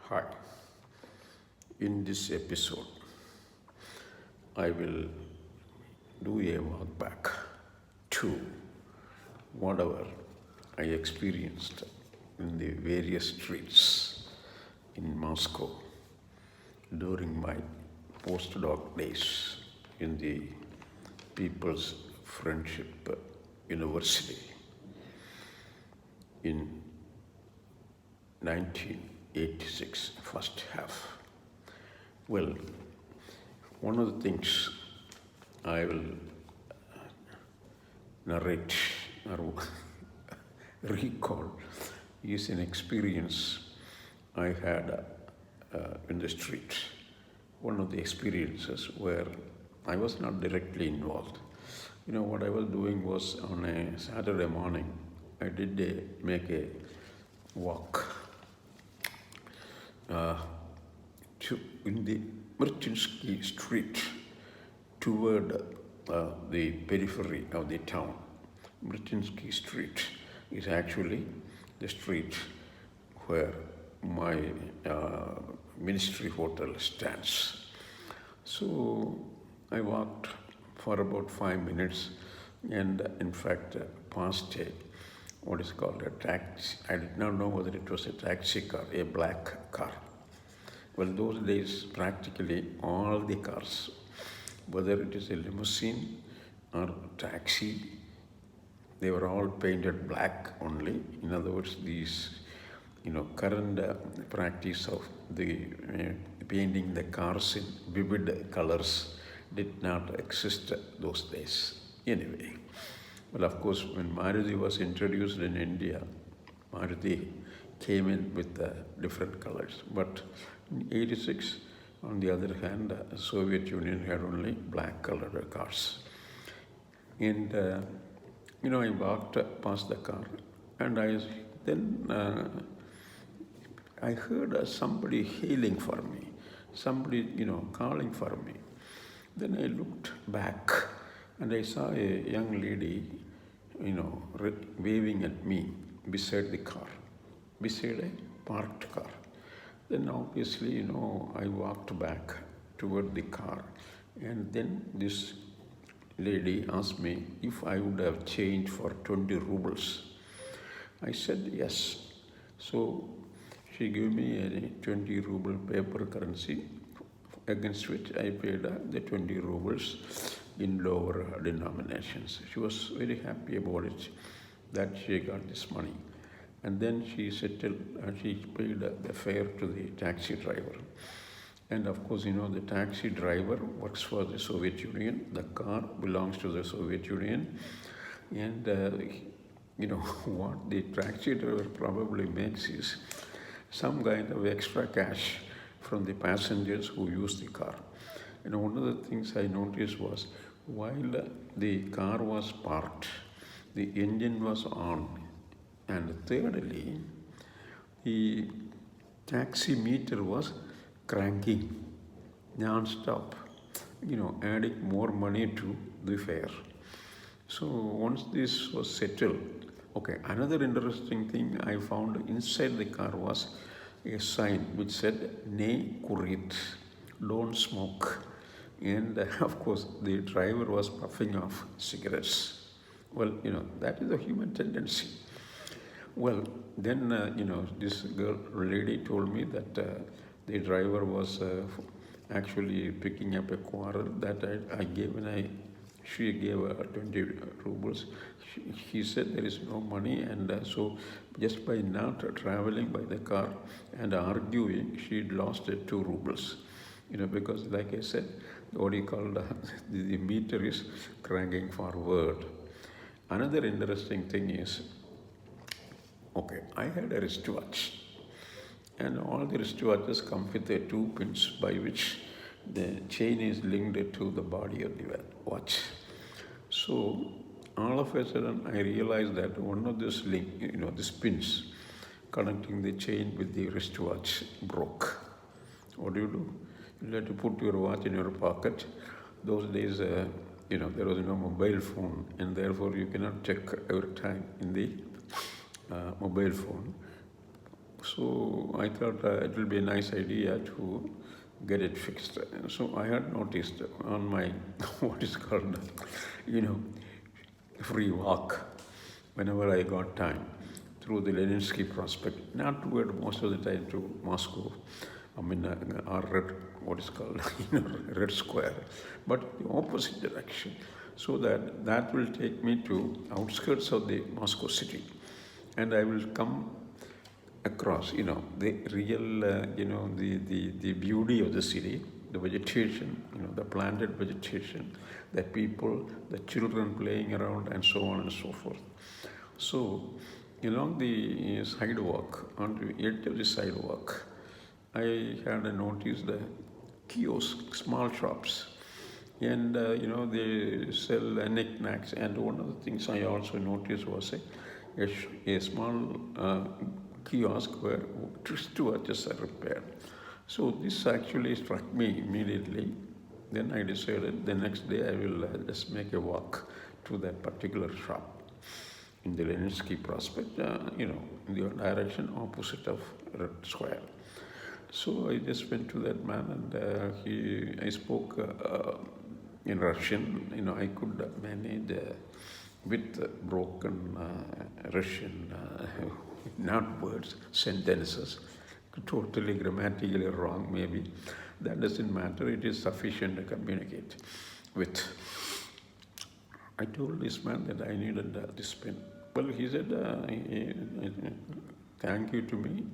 Hi. In this episode, I will do a walk back to whatever I experienced in the various streets in Moscow during my postdoc days in the People's Friendship University in 1986, first half. Well, one of the things I will narrate or recall is an experience I had in the street. One of the experiences where I was not directly involved. What I was doing was on a Saturday morning, I did make a walk in the Merchinsky Street toward the periphery of the town. Merchinsky Street is actually the street where my ministry hotel stands. So I walked for about 5 minutes and in fact passed what is called a taxi. I did not know whether it was a taxi car, a black car. Well, those days, practically all the cars, whether it is a limousine or taxi, they were all painted black only. In other words, these, current practice of the painting the cars in vivid colors did not exist those days. Anyway, well, of course, when Maruti was introduced in India, Maruti came in with different colors. But in 86, on the other hand, the Soviet Union had only black colored cars. And, I walked past the car and I heard somebody hailing for me, somebody, calling for me. Then I looked back and I saw a young lady, waving at me beside the car, beside a parked car. Then obviously, I walked back toward the car and then this lady asked me if I would have changed for 20 rubles. I said yes. So she gave me a 20 ruble paper currency against which I paid the 20 rubles in lower denominations. She was very happy about it, that she got this money. And then she paid the fare to the taxi driver. And of course, the taxi driver works for the Soviet Union. The car belongs to the Soviet Union. And, what the taxi driver probably makes is some kind of extra cash from the passengers who use the car. One of the things I noticed was while the car was parked, the engine was on, and thirdly, the taxi meter was cranking non-stop, adding more money to the fare. So once this was settled, another interesting thing I found inside the car was a sign which said, "Ne kurit," don't smoke. And of course, the driver was puffing off cigarettes. Well, that is a human tendency. Well, then, this lady told me that the driver was actually picking up a quarrel that I gave she gave 20 rubles. He said there is no money, and so just by not traveling by the car and arguing, she lost 2 rubles. Because like I said, what you call the meter is cranking forward. Another interesting thing is, I had a wristwatch, and all the wristwatches come with 2 pins by which the chain is linked to the body of the watch. So all of a sudden I realized that one of these these pins connecting the chain with the wristwatch broke. What do? You have to put your watch in your pocket. Those days, there was no mobile phone, and therefore you cannot check every time in the mobile phone. So I thought it will be a nice idea to get it fixed. So I had noticed on my what is called, you know, free walk whenever I got time through the Leninsky Prospect, not toward most of the time to Moscow, or Red, what is called, Red Square, but the opposite direction, so that will take me to outskirts of the Moscow city, and I will come across, the real, the beauty of the city, the vegetation, the planted vegetation, the people, the children playing around, and so on and so forth. So, along the sidewalk, on the edge of the sidewalk, I had noticed the kiosks, small shops, and they sell knickknacks. And one of the things I also noticed was a small kiosk where wristwatches are repaired. So this actually struck me immediately. Then I decided the next day I will just make a walk to that particular shop in the Leninsky Prospect, in the direction opposite of Red Square. So I just went to that man, and I spoke in Russian. I could manage with broken Russian, not words, sentences, totally grammatically wrong maybe. That doesn't matter, it is sufficient to communicate with. I told this man that I needed this pen. Well, he said, thank you to me,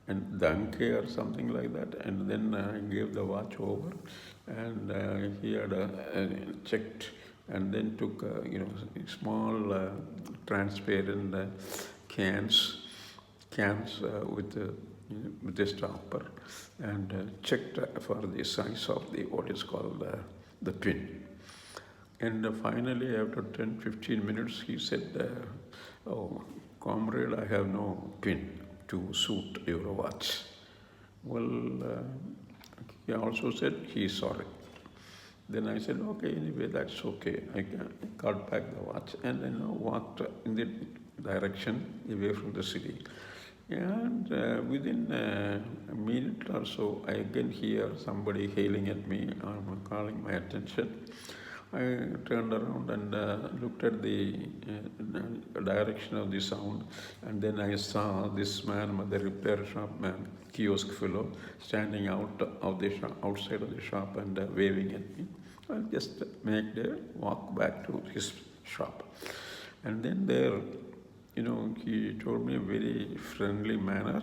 and danke or something like that. And then I gave the watch over, and he had checked, and then took small transparent cans with a stopper, and checked for the size of the what is called the pin. And finally, after 10-15 minutes, he said, oh, comrade, I have no pin to suit your watch. Well, he also said he is sorry. Then I said, okay, anyway, that's okay. I got back the watch and then walked in the direction away from the city. And within a minute or so, I again hear somebody hailing at me, calling my attention. I turned around and looked at the direction of the sound, and then I saw this man, the repair shop man, kiosk fellow, standing out of the shop, outside of the shop, and waving at me. I just made a walk back to his shop, and then there, he told me in a very friendly manner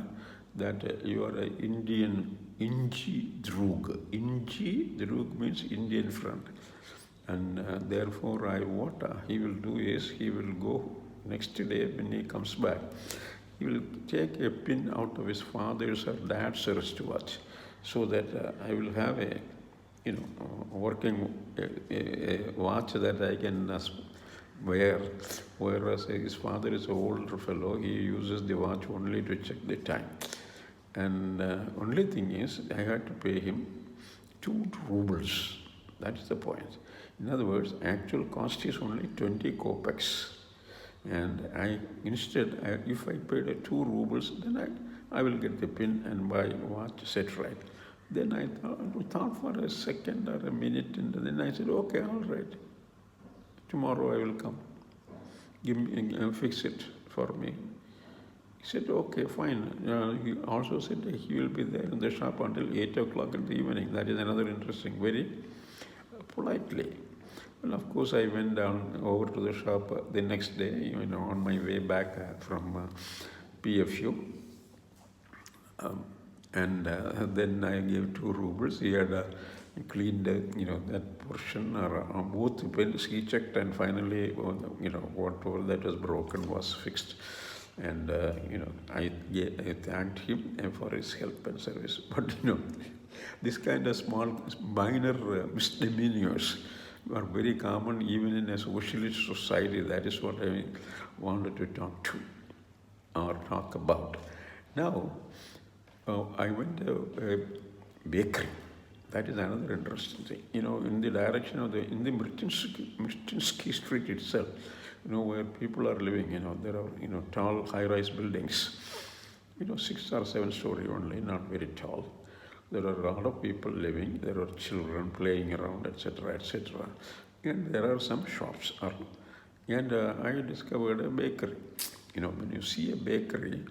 that you are an Indian Inji Drug. Inji Drug means Indian friend. And therefore, what he will do is, he will go next day when he comes back, he will take a pin out of his father's or dad's wristwatch, so that I will have a working a watch that I can wear. Whereas his father is an older fellow, he uses the watch only to check the time. And only thing is, I had to pay him 2 rubles. That's the point. In other words, actual cost is only 20 kopecks. And if I paid 2 rubles, then I will get the pin and buy watch set right. Then I thought for a second or a minute, and then I said, okay, all right. Tomorrow I will come. Fix it for me. He said, okay, fine. He also said he will be there in the shop until 8 o'clock in the evening. That is another interesting, very politely. Well, of course, I went down over to the shop the next day, on my way back from PFU. And then I gave 2 rubles. He had cleaned, that portion or both pins. He checked, and finally, whatever that was broken was fixed. And, I thanked him for his help and service. But, this kind of small, minor misdemeanors are very common even in a socialist society. That is what I wanted to talk about. Now, I went to a bakery. That is another interesting thing. In the direction of in the Mrtinsky Street itself, where people are living, there are, tall high-rise buildings. 6 or 7 story only, not very tall. There are a lot of people living, there are children playing around, etc., etc. And there are some shops. And I discovered a bakery. When you see a bakery,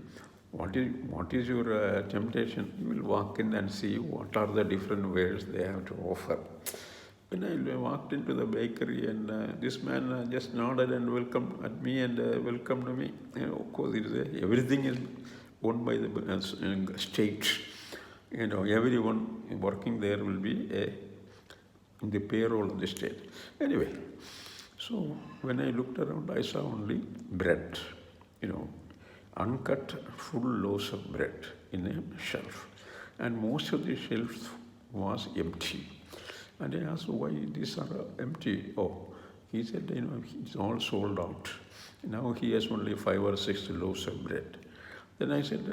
what is your temptation? You will walk in and see what are the different wares they have to offer. When I walked into the bakery, and this man just nodded and welcomed at me and welcomed me. Of course, everything is owned by the state. Everyone working there will be in the payroll of the state. Anyway, so when I looked around, I saw only bread, uncut full loaves of bread in a shelf. And most of the shelves was empty. And I asked why these are empty. Oh, he said, it's all sold out. Now he has only 5 or 6 loaves of bread. Then I said,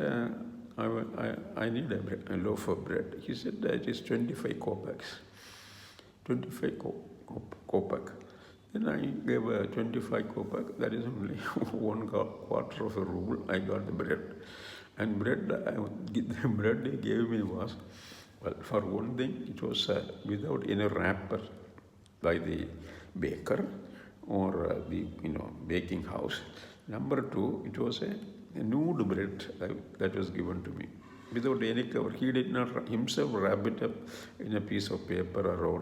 I need a loaf of bread. He said, it is 25 kopecks. 25 kopeck. Then I gave 25 kopeck. That is only 1/4 of a ruble. I got the bread. And the bread they gave me was, well, for one thing, it was without any wrapper by the baker or the baking house. Number 2, it was a nude bread that was given to me without any cover. He did not himself wrap it up in a piece of paper or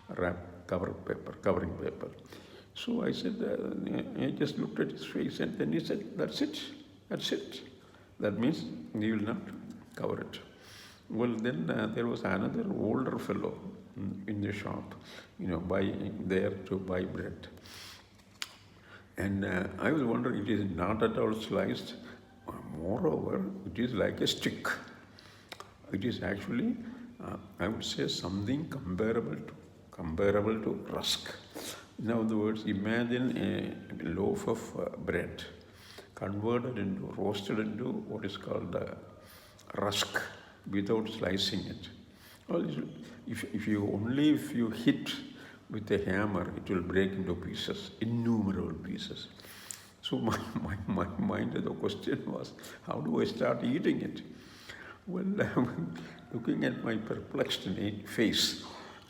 whatever, covering paper. So I said, I just looked at his face, and then he said, that's it. That means he will not cover it. Well, then there was another older fellow in the shop, there to buy bread. And I was wondering, it is not at all sliced. Moreover, it is like a stick. It is actually, I would say, something comparable to rusk. In other words, imagine a loaf of bread roasted into what is called rusk without slicing it. Well, if you hit with a hammer, it will break into pieces, innumerable pieces. So my mind, the question was, how do I start eating it? Well, looking at my perplexed face,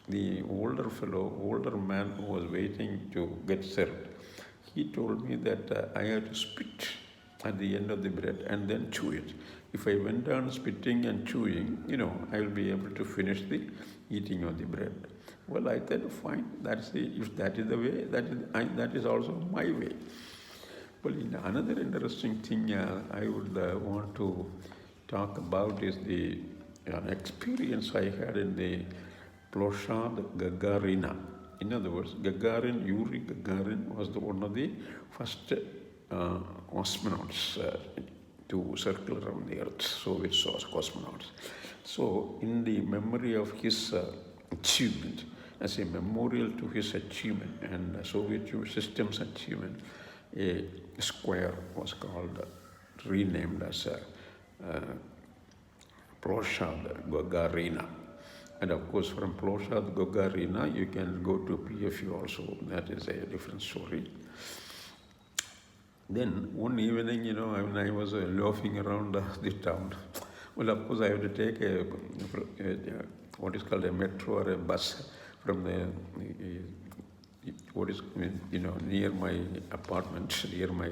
the older man who was waiting to get served, he told me that I had to spit at the end of the bread and then chew it. If I went on spitting and chewing, I will be able to finish the eating of the bread. Well, I thought, fine, if that is the way, that is also my way. Well, another interesting thing I would want to talk about is the experience I had in the Ploshad Gagarina. In other words, Yuri Gagarin was one of the first cosmonauts to circle around the Earth, Soviet cosmonauts. So, in the memory of his achievement, as a memorial to his achievement and Soviet system's achievement, a square was renamed as Ploshad Gagarina. And of course, from Ploshad Gagarina, you can go to PFU also. That is a different story. Then one evening, when I was loafing around the town, well, of course, I have to take what is called a metro or a bus from near my apartment, near my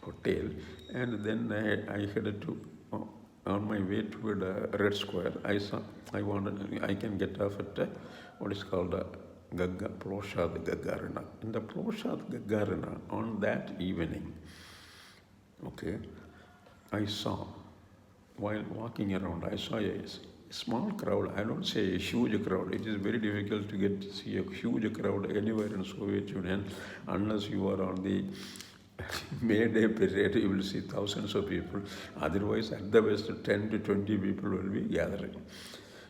hotel, and then I headed to. On my way toward Red Square, I can get off at what is called Ploshad Gagarina. In the Ploshad Gagarina, on that evening, I saw, while walking around, I saw a small crowd. I don't say a huge crowd. It is very difficult to see a huge crowd anywhere in Soviet Union unless you are on the May Day period. You will see thousands of people. Otherwise, at the best, 10 to 20 people will be gathering.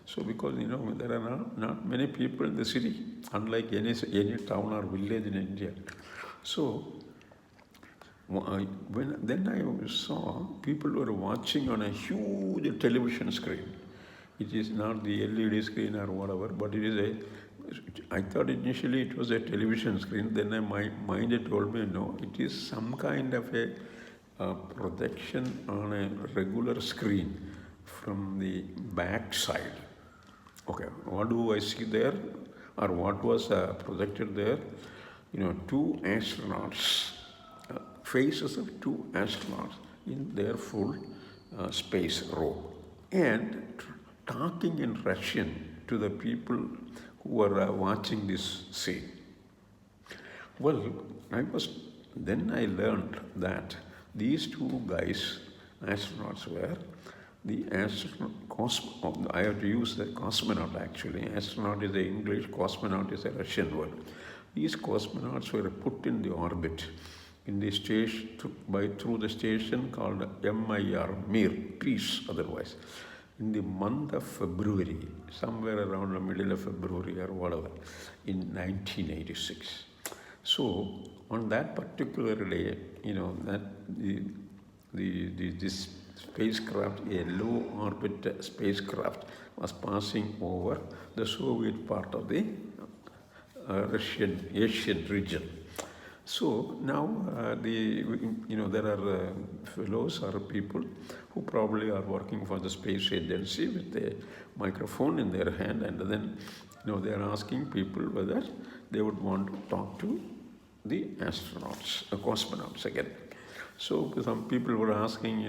So, because there are not many people in the city, unlike any town or village in India. So, then I saw people were watching on a huge television screen. It is not the LED screen or whatever, but it is I thought initially it was a television screen. Then my mind told me, no, it is some kind of a a projection on a regular screen from the back side. Okay, what do I see there, or what was projected there? Two astronauts, faces of two astronauts in their full space robe, and talking in Russian to the people who were watching this scene. Well, then I learned that these two guys, astronauts, were the astronaut. I have to use the cosmonaut actually. Astronaut is the English, cosmonaut is a Russian word. These cosmonauts were put in the orbit in the station through the station called Mir, peace otherwise, in the month of February, somewhere around the middle of February or whatever, in 1986. So on that particular day, that this spacecraft, a low orbit spacecraft, was passing over the Soviet part of the Asian region. So now there are fellows or people who probably are working for the space agency with a microphone in their hand, and then they are asking people whether they would want to talk to the astronauts, the cosmonauts again. So some people were asking,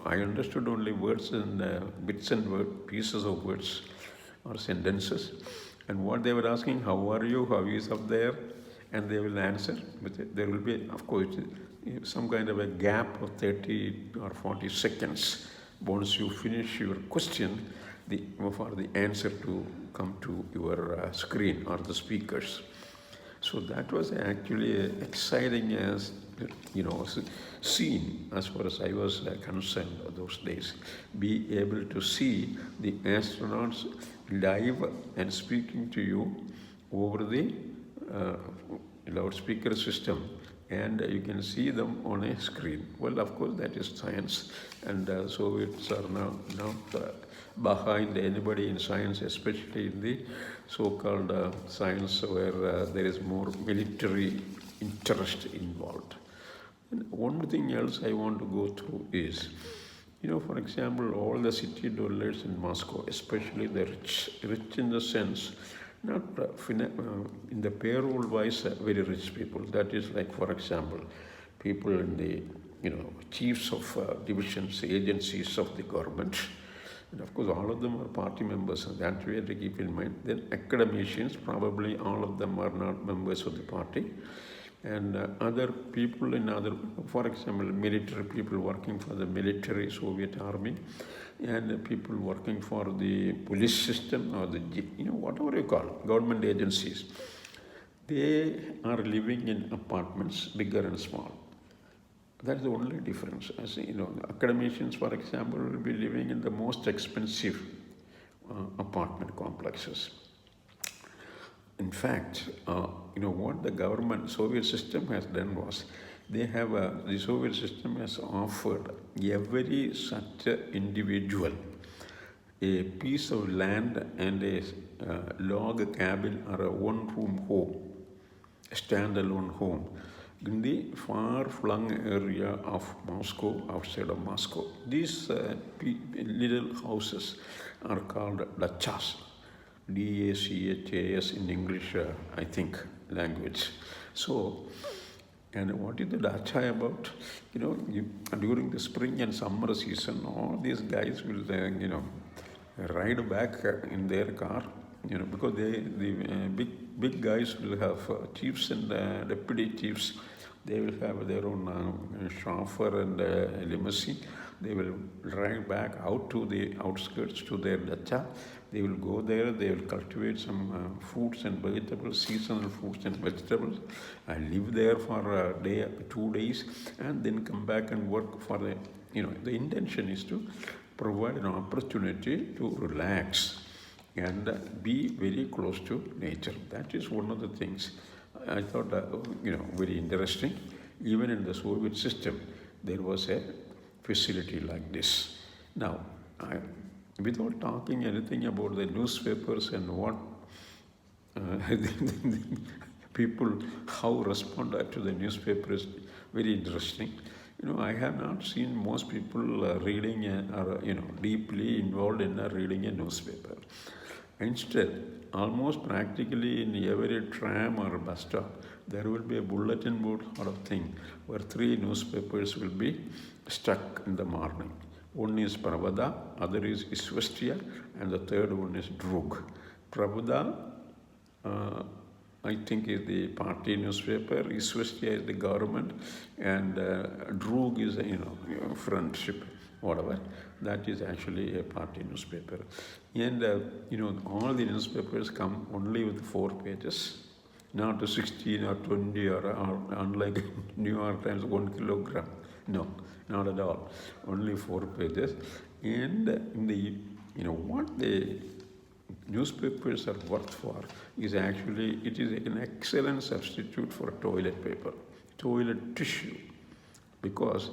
I understood only words and bits and pieces of words or sentences. And what they were asking, how are you, how is up there? And they will answer. But there will be, of course, some kind of a gap of 30 or 40 seconds once you finish your question for the answer to come to your screen or the speakers. So that was actually an exciting scene as far as I was concerned those days. Be able to see the astronauts live and speaking to you over the loudspeaker system, and you can see them on a screen. Well, of course, that is science, and Soviets are not behind anybody in science, especially in the so-called science where there is more military interest involved. And one thing else I want to go through is, for example, all the city dwellers in Moscow, especially the rich in the sense, not in the payroll-wise, very rich people. That is like, for example, people in the, chiefs of divisions, agencies of the government. And of course, all of them are party members, and that we have to keep in mind. Then academicians, probably all of them are not members of the party. And other people in for example, military people working for the military Soviet army, and people working for the police system or the, whatever you call, government agencies. They are living in apartments, bigger and small. That's the only difference. As academicians, for example, will be living in the most expensive apartment complexes. In fact, what the government, Soviet system has done was, the Soviet system has offered every such individual a piece of land and a log cabin or a one-room home, a standalone home, in the far-flung area of Moscow, outside of Moscow. These little houses are called dachas. D-A-C-H-A-S in English, I think, language. So, and what is the dacha about? During the spring and summer season, all these guys will, ride back in their car, because the big guys will have chiefs and deputy chiefs. They will have their own chauffeur and limousine. They will drive back out to the outskirts to their dacha. They will go there, they will cultivate some fruits and vegetables, seasonal fruits and vegetables, and live there for a day, 2 days, and then come back and work for the intention is to provide an opportunity to relax and be very close to nature. That is one of the things I thought, very interesting. Even in the Soviet system, there was a facility like this. Now, without talking anything about the newspapers and what people, how respond to the newspaper is very interesting. I have not seen most people reading or deeply involved in reading a newspaper. Instead, almost practically in every tram or bus stop, there will be a bulletin board sort of thing where 3 newspapers will be stuck in the morning. One is Pravada, other is Isvestia, and the third one is Drug. Pravada, I think, is the party newspaper. Isvestia is the government, and Drug is friendship, whatever. That is actually a party newspaper. And all the newspapers come only with 4 pages, not 16 or 20 or unlike New York Times 1 kilogram. No, not at all. Only 4 pages. And in the what the newspapers are worth for is actually, it is an excellent substitute for toilet paper, toilet tissue, because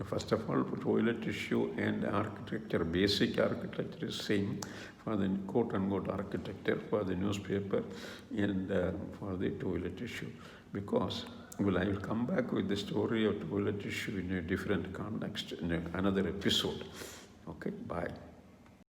first of all, toilet tissue and architecture, basic architecture is same for the quote-unquote architecture for the newspaper and for the toilet tissue. Because, well, I will come back with the story of toilet tissue in a different context in another episode. Okay, bye.